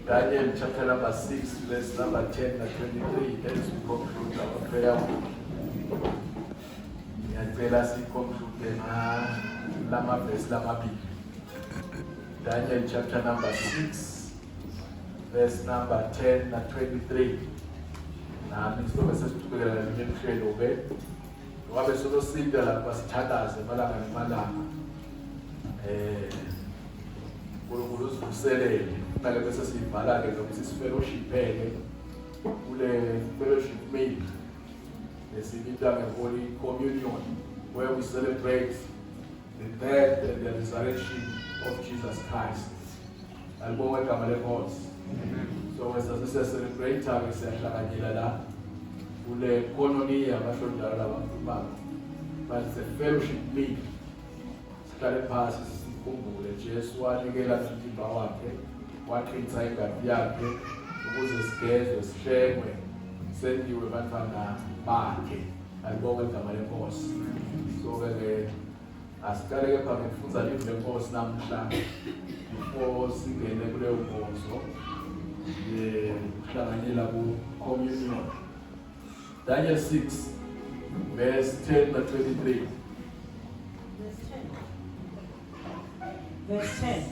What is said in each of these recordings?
Daniel chapter number 6, verse number 10 and 23. That is we conclude our prayer. Ngiyacela siconclude lama verse lamabili. Daniel chapter number 6, verse number 10 and 23. Nami sizobe sesiqhubekela nemhlelo ke. Ngoba sozosinda lapha sithandaze malanga nemalanga. UNkulunkulu usivuselele manje bese sibhala ke ukuthi sifellowshipele kule fellowship meal lesibita ngeHoly Communion, where we celebrate the death and the resurrection of Jesus Christ. Alibonga igama leNkosi. So wesase celebrate ke siyahlanganyela la kule koinonia abashonjalo labantu babo. But it's a fellowship meal. Sihlale phasi sikhumbule Jesu wanikela umzimba wakhe waqinisa ingalo yakhe ukuze sigezwe sihlengwe sendiwe abantwana bakhe. Alibonga igama leNkosi. So ke asiqale ke phambi kufunza live leNkosi namhla before singene kule nkonzo kuhlanganyela ku communion. Daniel 6 verse 10 and 23. Verse 10.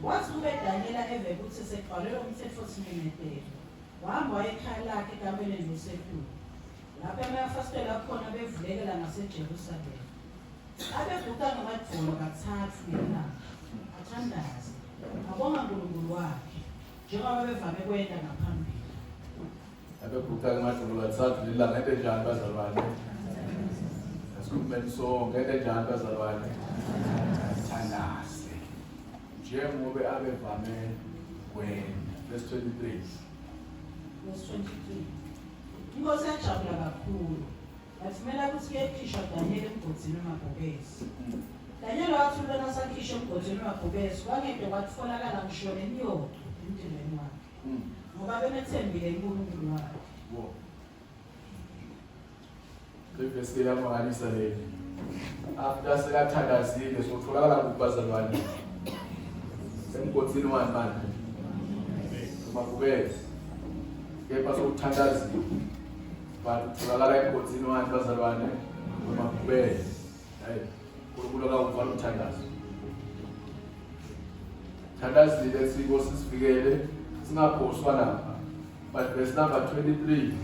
Wathi ube Daniela evele ukuthi seqalelwe umthetho osimemethele. Wahamba ekhaya lakhe ekameni loSethuli. Lapho amafasitela akhona bevulekela ngaseJerusalema. Abeguqa ngamadolo kathathu ngelanga. Athandaza. Abonga uNkulunkulu wakhe njengoba bevame kwenda ngaphambili. Abeguqa ngamadolo kathathu ngelanga ente njani bazalwane? Asikhulumeni sonke ente njani bazalwane? Thandaza. Njengoba abevame kwenda. Verse 23. Verse 23. Inkosi yajabula kakhulu. Yathumela ukuthi kuyekhishwa Daniel emgodini wamabhokisi. Daniel wathula nasakhishwa emgodini wamabhokisi, kwangento kwatholakala ngisho nenyoka emdilweni wakhe. Ngoba bemethembile uNkulunkulu wakhe. Wo. Le verse yamangalisa le. After sekathandazile sotholakala kubazalwane. Emgodini wamanje. Umabhokisi. Kepha sokuthandazile. Batholakala emgodini wamanje bazalwane umabhokisi. Hayi. UNkulunkulu akavuvala umthandazo. Thandazile siko sisifikele singaphoswa lapha. But verse number 23.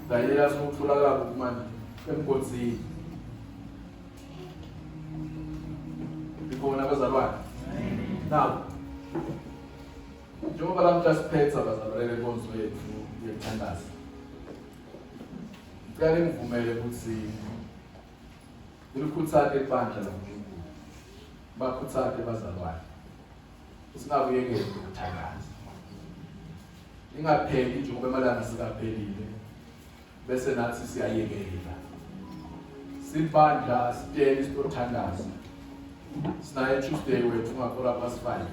Daniel sokutholakala kumanje emgodini. Bikona bazalwane. Now, njengoba lamhla siphetha bazalwane lenkonzo yethu yethandazo. Ngicela ngivumele ukuthi nilukhuthate ibandla laNkulunkulu. Bakhuthate bazalwane. Singabuyekeli ukuthandaza. Ingapheli njengoba emalanga sikaphelile. Bese nathi siyayekela. Sibandla sitele isithandaza. Sinaye Tuesday wethu ngakhola past 5.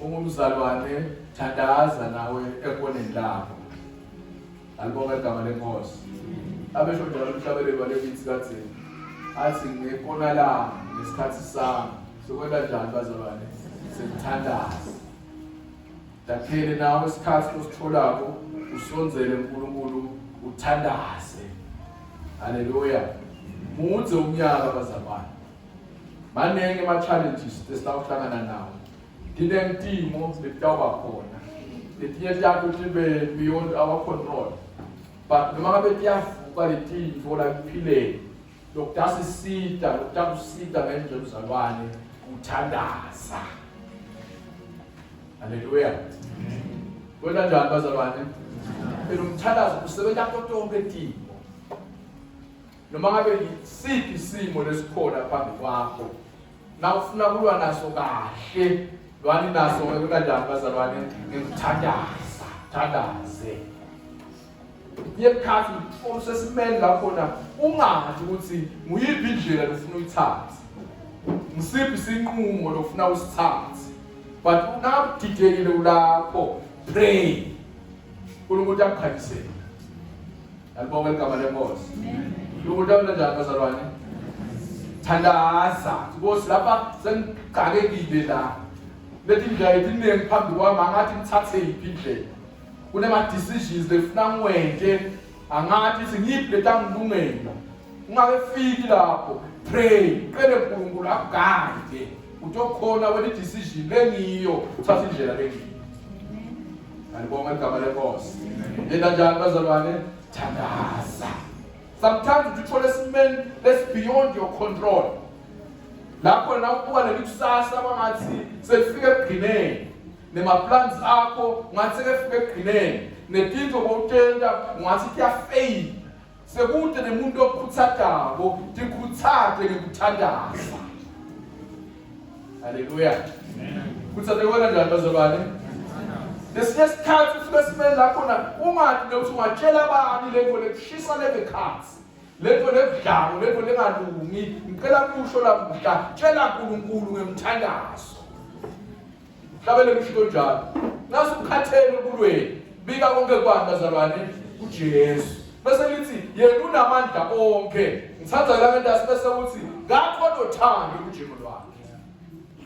Umzalwane thandaza nawe ekoneni lakho. Alibonga igama leNkosi. Abesho njalo umhlabeleli walekithi kathi athi ngekona la ngesikhathi sami sokwenda njani bazalwane sithandaza. Dakhele nawe isikhathi ositholako usonzele uNkulunkulu uthandaze. Haleluya. Muze umnyaka bazalwane. Manenge ama challenges esitawuhlangana nawo. Dinentimo letawuba khona. Letinye tiyakho tibe beyond our control. But noma ngabe tiyavuka letinto la kuphileni. Lokudasisida, lokudakusida ngendlela uzalwane uthandaza. Haleluya. Kwenda njani bazalwane? Phela umthandazo usebenza konke intimo. Noma ngabe yisiphi isimo lesikhona phambi kwakho. Na ufuna kulwa naso kahle, lwani naso kwenda njani bazalwane? Ngikuthandaza, thandaze. Yekhathi umsesimeni lapho na ungathi ukuthi nguyiphi indlela lofuna uyithathe. Ngisiphi isinqumo lofuna usithathe. But unabudidekile ulapho, pray. UNkulunkulu akukhanyisele. Alibonga igama leNkosi. UNkulunkulu njani bazalwane? thandaza because lapha sengigakekile la lethi indlela eziningi phambi kwami angathi ngithathe yiphi indlela kunema decisions lefuna ngiwenze angathi singiphi letangilungela ungakefiki lapho pray cele uNkulunkulu akugade utokhona wena decision lengiyo uthatha indlela lengiyo alibonga igama lenkosi yena njani bazalwane thandaza sometimes uthole isimeni that's beyond your control lapho na ukuba nelikusasa bangathi sefike egcineni nema-plans akho ungathi sekefike egcineni netinto bowutenda ungathi kuyafail sekude nemuntu okukhuthadako tikhuthade ngekuthandaza haleluya kuthade wena njani bazalwane lesinye sikhathi ufike esimeni lapho na ungathi nokuthi ungatshela abani lento lekushisa levekhathi lento lebudlalo lento lengalungi ngicela kusho lamuhla tshela uNkulunkulu ngemthandazo hlabele mshilo njalo naso ukhathele kulweni bika konke kwami bazalwane uJesu bese lithi yena unamandla onke ngithatha la ngento asibese ukuthi ngakho nothando uJesu lwakhe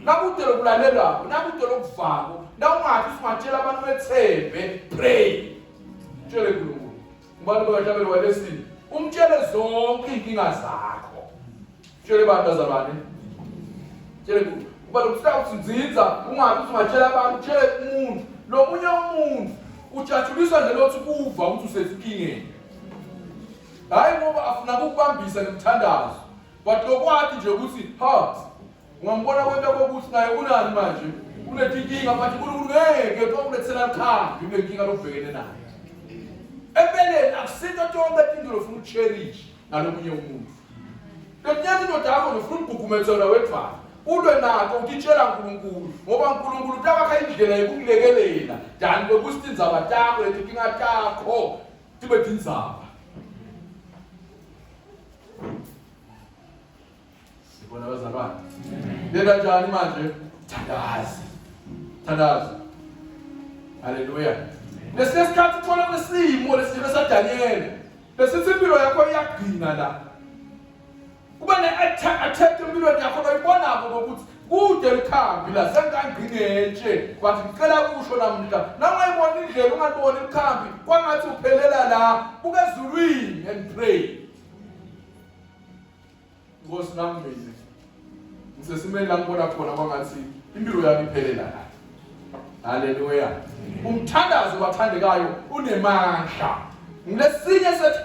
nakude lokulalela nakude lokuvako na ungathi usingatshela abantu bethembe pray tshele uNkulunkulu ngibani bahlabele walesini umtshele zonke inkinga zakho tshele abantu bazalwane tshele kuba lokuhlala uzinza ungathi usingatshela abantu tshele umuntu lo munye umuntu ujatshuliswa nje lothi kuva ukuthi usesikingeni hayi ngoba afuna ukubambisa nemthandazo but lokwathi nje ukuthi ha ungambona kwento kokuthi naye kunani manje unetinkinga but uNkulunkulu ngeke tokulethela khambi unenkinga lokubhekene nayo empeleni akusito tonke into lofuna ucherish nalomunye umuntu lenyani indoda yakho nofuna ukugugumetsela wethwana ulwe nakho ukitshela uNkulunkulu ngoba uNkulunkulu utabakha indlela yokukulekelela njani bekusithi indzaba takho letinkinga takho tibe tindzaba sibona bazalwane yena njani manje thandaza haleluya lesikhathi uthola kwesimo lesifike saDaniel lesithi impilo yakho iyagcina la kuba ne-attack empilweni yakho bayibonako ngokuthi kude likhambi la sengangqinetshe bathi ngicela kusho namhla nangayibona indlela ungatiboni likhambi kwangathi uphelela la buke ezulwini and pray Nkosi nami mina ngisesimeni la ngibona khona kwangathi impilo yami iphelela la haleluya umthandazo bathandekayo unemandla lesinye sethi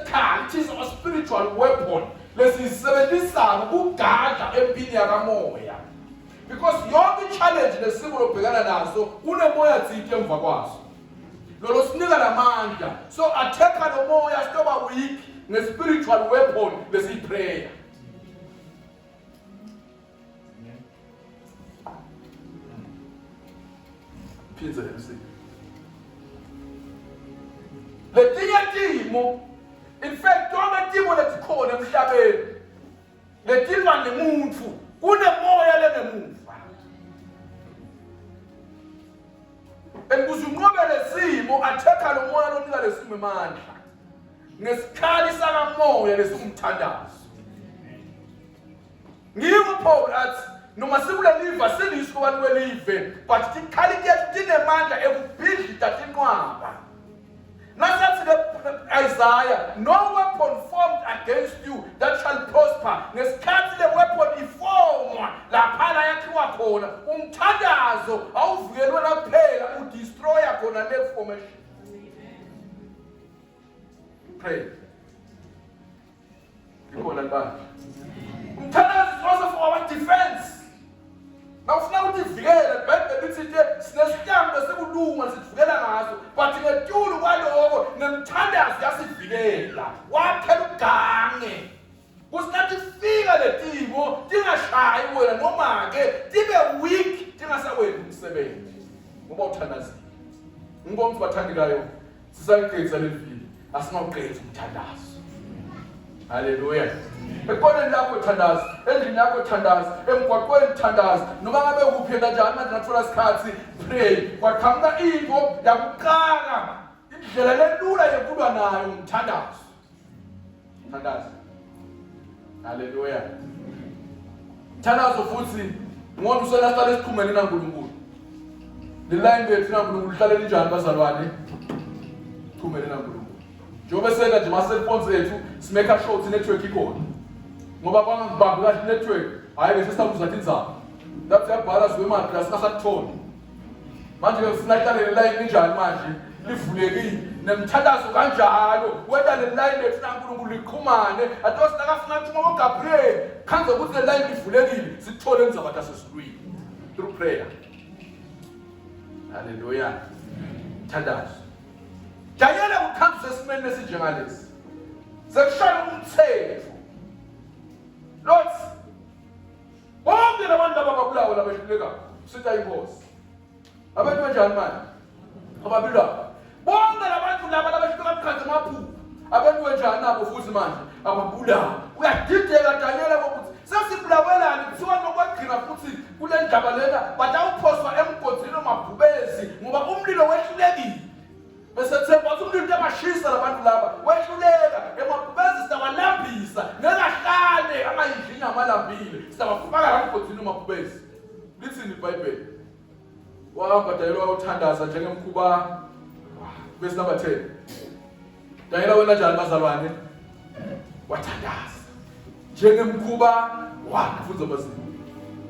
it is a spiritual weapon lesisebenzisa ukugada empini yakamoya because yonke challenge lesimo lobhekana naso unemoya dzithi emva kwaso lolo sinika lamandla so attack no moya stoba weak nge-spiritual weapon lesiyiprayer phinze emsini letinye timo in fact tonke timo letikhona emhlabeni letilwa nemuntu kunemoya lengemuva ukuze unqobe lesimo atheka lo moya lonika lesimo emandla ngesikhali sakamoya lesingumthandazo ngiko Paul athi noma sikuleliva silisho abantu belive but tikhali kethu tinemandla ekubhidlita tinqwaba nasathi Isaiah no weapon formed against you that shall prosper ngesikhathi le weapon iformwa laphana yakhiwa khona umthandazo awuvukelwe kuphela udestroyer khona le formation pray ikhona libandla umthandazo is also for our defense now ufuna ukuzivikela bebe lithi sinestambo sekulunga sizivikela ngazo but ngetulu kwaloko nemthandazo yasivikela wakhela ugange kusinathi fika letimo tingashayi wena noma ke tibe weak tingasawenzi umsebenzi ngoba uthandazile ngibona bathandikayo sisayiqedza leli asingawuqedzi umthandazo haleluya ekhona lapho thandaza endlini yakho thandaza emgwaqweni thandaza noma ngabe ukuphela njani manje nathola isikhathi pray kwaqhamuka into yakuqala indlela lelula yokulwa nayo umthandazo thandaza haleluya Thandazo futhi ngona uselaqala esiqhumene naNkulunkulu. Le line lethu naNkulunkulu ihlale linjani bazalwane? Siqhumene naNkulunkulu. Njengoba senza nje ama-cellphones ethu simeka sure ukuthi network ikhona. Ngoba bangibambi kahle network, hayi bese sisabuza indzaba. Lapho siyabhala siwe emakhaya singasakutholi. Manje sifuna ihlale le line linjani manje? Livulekile. Nemthandazo kanjalo. Wena le line lethu naNkulunkulu liqhumane. Athi sinakafuna ukuthi ngoba Gabriel khanze ukuthi le line livulekile sithole indzaba tasesilwini through prayer. Hallelujah. Thandazo. Jayela ukukhanzisa esimeni esinjengalesi. Sekushaya umthetho. Lord, bonke labantu ababulawa labehluleka sitha inkosi. Abantu kanjani manje? Ababulawa. Bonke labantu laba labehluleka ukukhanza amaphupho. Abantu kanjani nabo futhi manje? Ababulawa. Uyadideka Daniela ukuthi sesibulawelani kuthiwa nokwagcina futhi kule ndaba lena batawuphoswa emgodini omabhubezi ngoba umlilo wehlulekile. Bese themba ukuthi umlilo uyabashisa labantu laba wehluleka emabhubezi sitawalambisa ngelahlane amayinjinya amalambile sitawafaka la emgodini omabhubezi. Lithini iBhayibheli? Wahamba Daniela wayothandaza njengemkhuba verse number 10. Daniela wena njani bazalwane? Wathandaza njengemkhuba wakufunza bazini.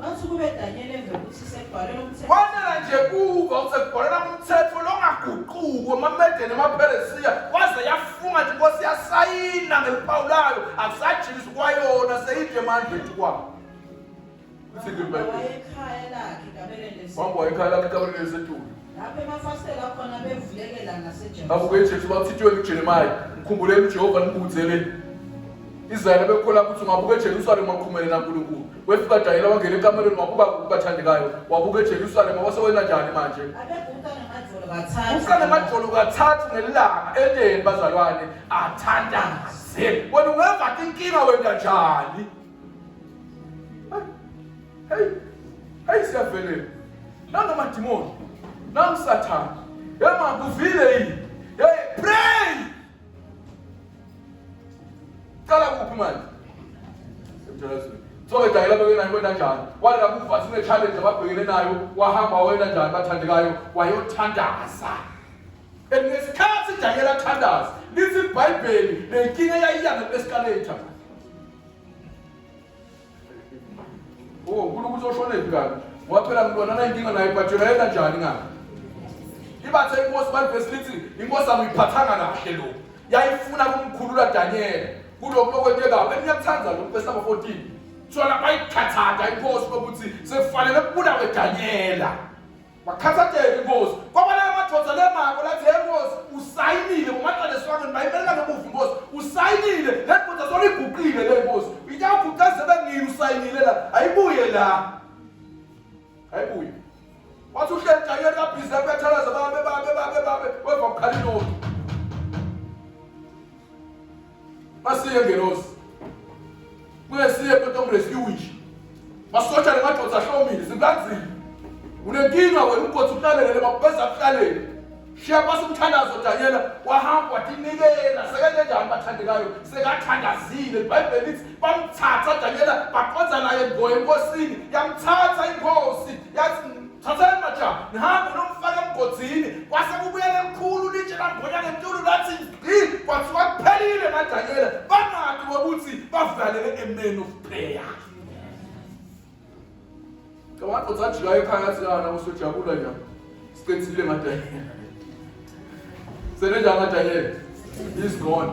Wathi kube Daniel emva ukuthi sekubhalelwe umthetho. Wona nje kuva usekubhalela umthetho longaguquki amaMede namaPeresiya waze yafunga nje inkosi yasayina ngeliphawu layo akusajilisi kwayona seyide manje kwabo. Kuthi ngiBhayibheli. Wayekhaya lakhe kabelele lesi. Wamba ekhaya lakhe kabelele lesetulu. Lapho emafasitela khona bevulekela ngaseJerusalema. Babuke iJesu bathithiwe kuJeremiah mkhumbuleni uJehova nibudzele Israyeli bekhola ukuthi ungabuka eJerusalema uqhumene naNkulunkulu. Wefika Daniela wangena ekamereni wabuka kubathandekayo. Wabuka eJerusalema wasewena njani manje? Abebuka namadolo kathathu. Uka namadolo kathathu ngelanga endeni bazalwane athandaze. Wena ungeva inkinga wena njani? Hey siyavelela. Nanga madimoni. Nanga Satan. Yema kuvile yini? Hey pray. Kala kuphi manje? Semthelazweni. So Daniela bekena wena njani? Wala kuva sine challenge ababhekene nayo wahamba wena njani bathandekayo wayothandaza. Ngesikhathi Daniela thandaza, lithi iBhayibheli lenkinga yayiyanga escalator. Oh, uNkulunkulu uzoshona ephikayo. Waphela ngibona na inkinga nayo batshela yena njani ngapha. Ibathe inkosi balivesi lithi inkosi amuyiphathanga kahle lo. Yayifuna kumkhulula Daniela. Kulokho lokwenteka beniyakuthanda lo verse number 14. Thola bayikhathatha inkosi ukuthi sekufanele kubulawe Daniela. Bakhathatheke inkosi. Kwabana amadoda lemako lathi inkosi usayinile ngomaqaleswana bayibeka ngemuva inkosi. Usayinile ledoda soliguqile le inkosi. Iyawuguqaze bengini usayinile la. Ayibuye la. Ayibuye. Wathi uhleli Daniela kabhiza beyathalaza babe weva ukhalino. Masiye ngelosi. Kuyesiye kodwa rescue nje. Masotsha lemadoda ahlomile singanzima. Unenkinga wena unkotsi uqalele mabheza kuqalele. Shiya basumthandazo Daniela wahamba watinikela sekele njani bathandekayo sekathandazile iBhayibheli lithi bamthatha Daniela baqonza naye enkosini yamthatha inkosi yathi thathani maja nihamba nomfaka emgodini kwase kubuyela emkhulu litshe lambonya ngemtulu lathi kwathiwa kuphelile naDaniela bangathi wokuthi bavalele a man of prayer. Kabantu bathajika ekhaya siyana usojabula nje siqinile ngaDaniela. Senenjani ngaDaniela? He's gone.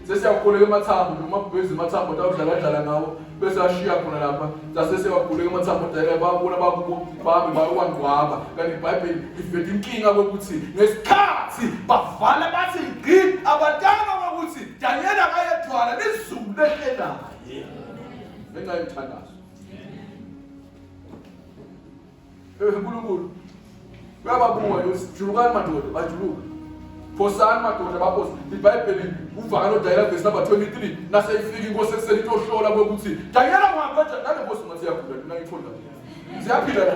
Sesiyakhuleka emathambo noma kubhezi emathambo tawudlala ngawo bese ashiya khona lapha sasesiyakhuleka emathambo Daniela babona bakubo bahambe bayowangcwaba kanti iBhayibheli ivela inkinga ukuthi ngesikhathi bavala bathi ngqi abadala ukuthi Daniela akayedwala lizulu lehle naye. Bengayithandazo. Nkulunkulu uyababunga yosijulukani madoda bajuluka. Phosani madoda baphosa. iBhayibheli uvaka noDaniela verse number 23 naseyifika inkosi ekuseni itohlola ukuthi Daniela ngapha nale nkosi ngathi yakhula mina ngithola. Siyaphila la.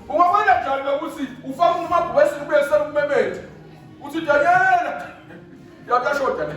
Ungabona njani ukuthi ufaka umabhubesi kubuye sekumemete. Uthi Daniela yakashoda la.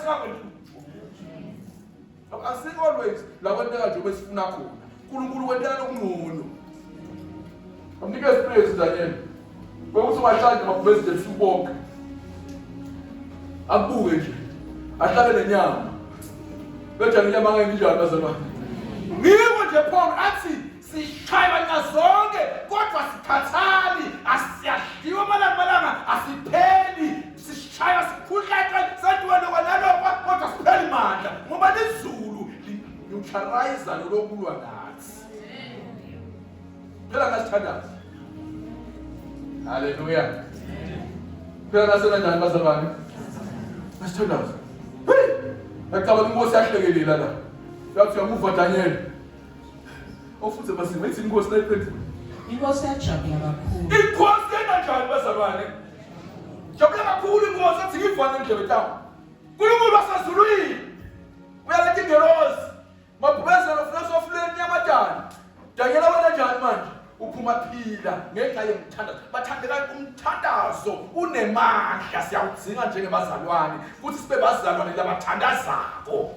singakwenzi lutho. Asiko always la kwenteka nje besifuna khona. uNkulunkulu wentela lokungcono. Amnikeze praise Daniel. Bekuthi ungahlanzi ama-president ubonke. Akubuke nje. Ahlabe nenyama. Bethu inyama ngenjani bazalwane. Ngiko nje Paul athi sishayana zonke kodwa sikhathali asiyadliwa malanga asipheli sishaya sikhuhleka senduwelo kwanalokho kodwa sipheli mandla ngoba lizulu neutralize lokulwa nathi. Phela ngasithandaza. Hallelujah. Phela nasena njani bazalwane? Ngasithandaza. Ngicabanga inkosi yahlekelela la. Yathi yamuva Daniel. Ofuthi basimethi inkosi nayiphendula. Inkosi yajabula kakhulu. Inkosi enanjani bazalwane? Jabula kakhulu inkosi athi ngivane indlebe tawo. uNkulunkulu wasezulwini. Uyaletha ingelosi. Mabhubezelo philosophy yamadala. Daniel wena njani manje? Uphuma phila ngenxa yomthandazo. Bathandela umthandazo unemandla siyawudzinga njengebazalwane futhi sibe bazalwane labathandazako.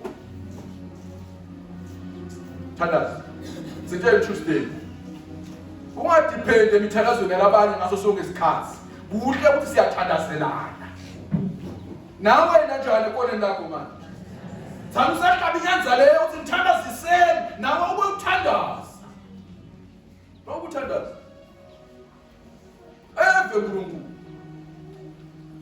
Thandaza. Sithe Tuesday. Ungadepende emithandazweni yabanye ngaso sonke isikhathi. Kuhle ukuthi siyathandazelana. Nawe wena njani konke nakho manje? Thana usaqaba inyanza leyo uthi ngithandaziseni nawe ube uthandaza. Ukuthandaza. Nkulunkulu.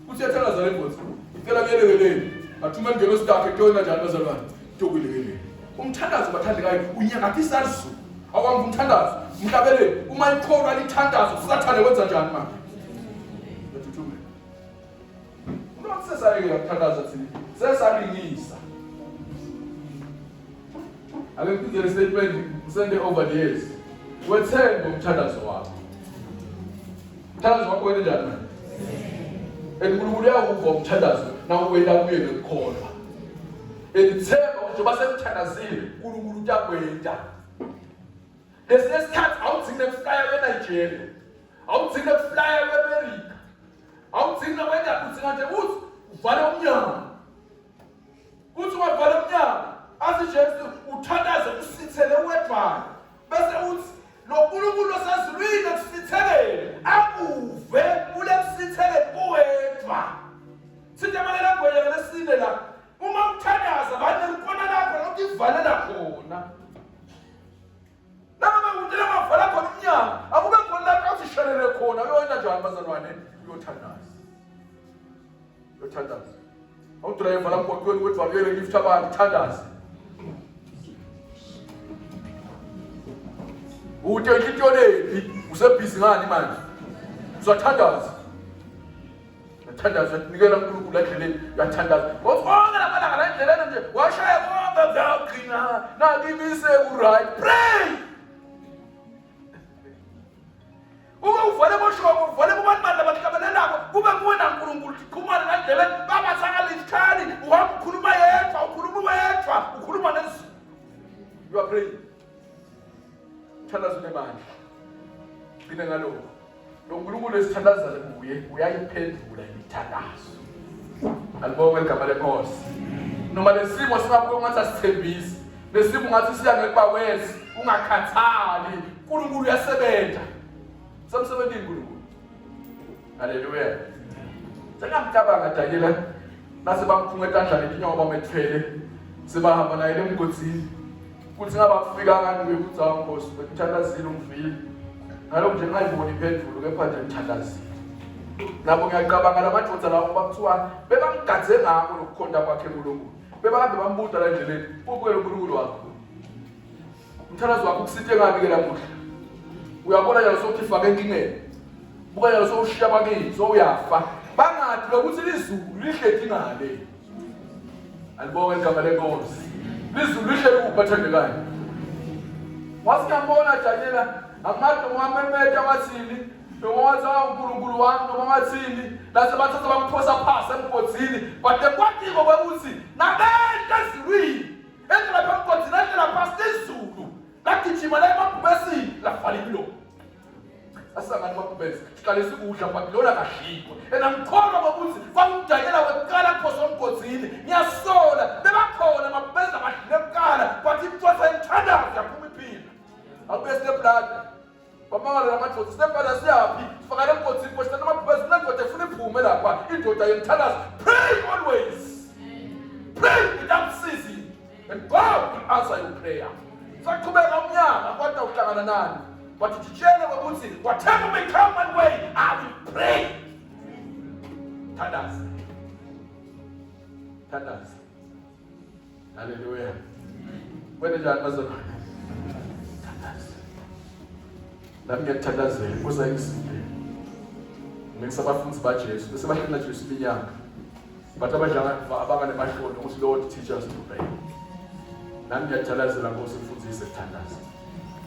Uthi yathandaza le nkosi. Icela kuyelekeleni. Athuma ingelo stakhe tona njani bazalwane. Tokulekeleni. Umthandazo bathandekayo unyakathisa izulu. Awamva umthandazo. Mhlabeleni uma ikholwa lithandazo usathane wenza njani manje? Yathuthumela. Unothi sesayeke ukuthandaza thina. Sesalingisa. Ake ngizele statement sende over the years. Wethemba umthandazo wakho. Umthandazo wakho wena njani manje? uNkulunkulu uyakuva umthandazo nawe wena kuye ngekholwa. Themba ukuthi basemthandazile uNkulunkulu uyakwenza. Lesikhathi awudzinge ukuflya eNigeria. Awudzinge ukuflya eAmerica. Awudzinge wena udzinga nje ukuthi uvale umnyango. Uthi uvale umnyango, athi Jesu uthandaze usithele wedwana. Bese uthi loNkulunkulu osezulwini kusithekele akuve kule kusithekele kuwedwa. Sitemalela ngwenya lesine la. Uma uthandaza bani likona lapho lokuvalela khona. Noma ngudela mavala khona umnyango, akube khona lapho usishelele khona uyona njani bazalwane uyothandaza. Uyothandaza. Awudrive lapho kwenu wethu akele lift abantu thandaza. Ute intiyoleni usebhizi ngani manje? Uzathandaza. Thandaza nikela uNkulunkulu endleleni uyathandaza. Wonke lamalanga la endleleni nje washaya konke byaqina. Nakimise uright. Pray. Uma uvale boshoko, uvale kubantu abahlabelelako, kube kuwena uNkulunkulu ukhuluma la endleleni babathakala isikhali, uhamba ukhuluma yedwa, ukhuluma wedwa, ukhuluma nezwi. You are praying. Thandaza nemandla. Ngine ngalokho. Lo uNkulunkulu esithandaza kuye uyayiphendula imithandazo. Alibonge igama lenkosi. Noma lesimo singabuye ngathi asithembisi, lesimo ngathi siya ngekuba wezi, ungakhathali, uNkulunkulu uyasebenza. Samsebenzini uNkulunkulu. Hallelujah. Sengamcabanga Daniel nase bamphunga etandla letinyawo bamethele sebahamba naye emgodini. Kuthi ngabafika ngani ukuthi awunkosi bekuthandazile umvili. Ngalokho nje ngayibona iphendvulo kepha nje ngithandazile. Nabo ngiyaqabanga lamadodana lawo bakuthiwa bebamgadze ngako lokukhonda kwakhe uNkulunkulu. Bebahambe bambuza la endleleni, "Ubukele uNkulunkulu wakho. Umthandazo wakho kusithe ngani ke lamuhla? Uyabona njalo sokuthi ifake enkingeni. Buka njalo sowushiya bakithi, sowuyafa. Bangathi lokuthi lizulu lihlethi ngale." Alibonge igama lenkosi. Lizulu lihle ukuphathandekayo. Wasikambona Daniel amade ngoamemeta wathini noma uNkulunkulu wami noma wathini lase bathatha bangiphosa phasi emgodini bade kwatiko kwekuthi nabenta ezulwini endlela phemgodini endlela phasi izulu lagijima la emabhubesini lavalekilo asangani mabhubesi siqale sikudla kwakilona kahlikwa ena ngikholwa ukuthi kwangidanyela weqala kuphosa emgodini ngiyasola answer your prayer. Saqhubeka umnyaka kodwa uhlangana nani. But tshele ukuthi whatever may come my way, I will pray. Thandaza. Thandaza. Hallelujah. Wena njani bazalwane? Thandaza. Nami ngiyathandazela kuza izinto. Ngisabafundi baJesu, bese bahlela Jesu iminyaka. But abangane bashona ukuthi Lord teach us to pray. Nami ngiyathandazela Nkosi mfundisi ukuthandaza.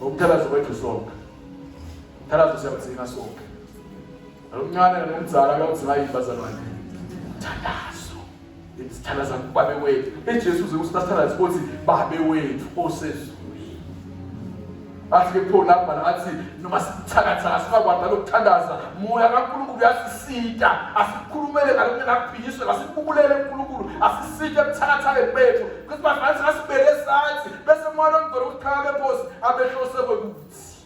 Ukuthandaza kwethu sonke. Ukuthandaza siyakudinga sonke. Alomncane nomdzala akudinga ibazalwane. Thandazo. Isithandaza kubabe wethu. eJesu uzekusithandaza ukuthi babe wethu osezulu. Athi ke khona lapha athi noma sithakathaka singakwazi lokuthandaza moya kaNkulunkulu uyasisita asikhulumele ngalokho ngakuphinyiswe asikubulele uNkulunkulu asisite ukuthakathaka bethu ukuthi bafanele asibeke esansi bese moya ongcwele ukukhala bebosi abehlose kwekuthi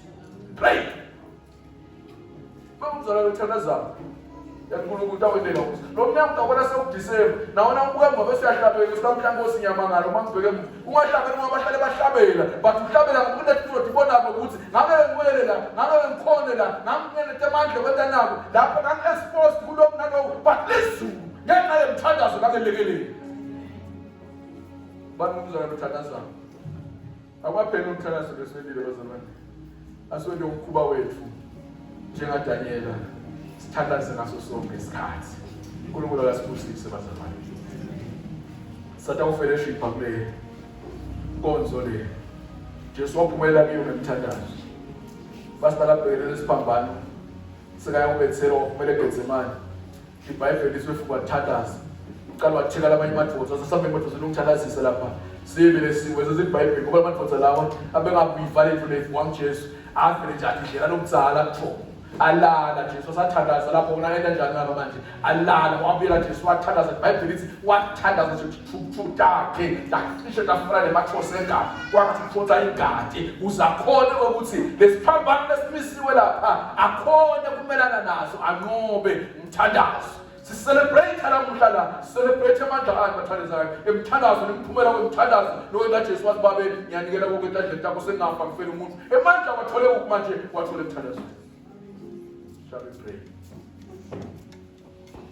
pray bawuzala lokuthandaza yaNkulunkulu tawendela ukuthi lo mnyama utawona sewuDisemba nawona ubuka ngoba siyahlabela ukuthi namhlanje Nkosi nyamangalo mangibheke ungahlabela ngoba bahlale bahlabela but uhlabela ngokuthi uzodibona ukuthi ngabe ngwele la ngabe ngikhona la ngangene temandla kwenta nabo lapho ngang-exposed kulokhu nalokhu but lizulu ngenxa yemthandazo ngakelekeleni banumzana lothandazana akwaphela umthandazo leswendile bazalwane aswende umkhuba wethu njengaDaniela sithandaze ngaso sonke isikhathi uNkulunkulu akasibusise bazalwane satha ufellowship akule konzo le Jesu waphumelela kiyo ngemthandazo basiqala bhekele lesiphambano sikaya ubethelo kumele Getsemane iBhayibheli liswefuba thathaza uqala watheka labanye amadvodza sasambe amadvodza lokuthandazisa lapha sibe lesiwe seziBhayibheli ngoba amadvodza lawa abengabiva lethu lefu wamJesu avele njani indlela lokudzala kutho alala Jesu sathandaza lapho unaenda njani ngaba manje alala wabila Jesu wathandaza iBhayibheli lithi wathandaza nje uthutake lacishe lafana nemathosenga kwathi uthotha ingadi uzakhona ukuthi lesiphambano lesimisiwe lapha akhona kumelana nazo anqobe umthandazo celebrate namuhla la celebrate amandla akhe bathandazayo emthandazo nemphumela kwemthandazo lokwenza Jesu wathi babe ngiyanikela konke entandleni takho sengafa ngifela umuntu emandla wathole manje wathole emthandazo. Shall we pray?